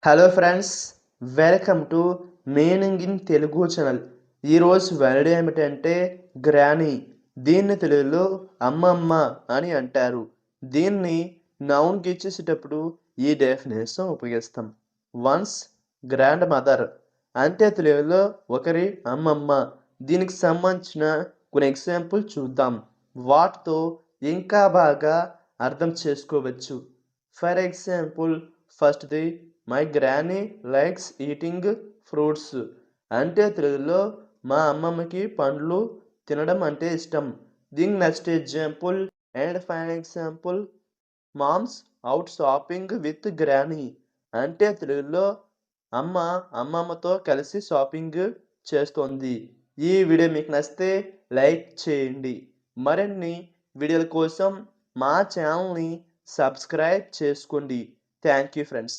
Hello friends, welcome to meaning in Telugu channel. ఈరోజు word ఏమిటంటే granny. దీన్ని తెలుగులో అమ్మమ్మ అని అంటారు. దీన్ని నౌన్కి ఇచ్చేసేటప్పుడు ఈ డెఫినేషన్ ఉపయోగిస్తాం. వన్స్ గ్రాండ్ మదర్ అంటే తెలుగులో ఒకరి అమ్మమ్మ. దీనికి సంబంధించిన కొన్ని ఎగ్జాంపుల్ చూద్దాం. వాటితో ఇంకా బాగా అర్థం చేసుకోవచ్చు. ఫర్ ఎగ్జాంపుల్, ఫస్ట్‌ది my granny likes eating fruits అంటే తెలుగులో మా అమ్మమ్మకి పండ్లు తినడం అంటే ఇష్టం. దీనికి next example and final example, mom's out shopping with granny అంటే తెలుగులో అమ్మమ్మతో కలిసి షాపింగ్ చేస్తోంది. ఈ వీడియో మీకు నచ్చితే లైక్ చేయండి. మరిన్ని వీడియోల కోసం మా ఛానల్ని సబ్స్క్రైబ్ చేసుకోండి. Thank you friends.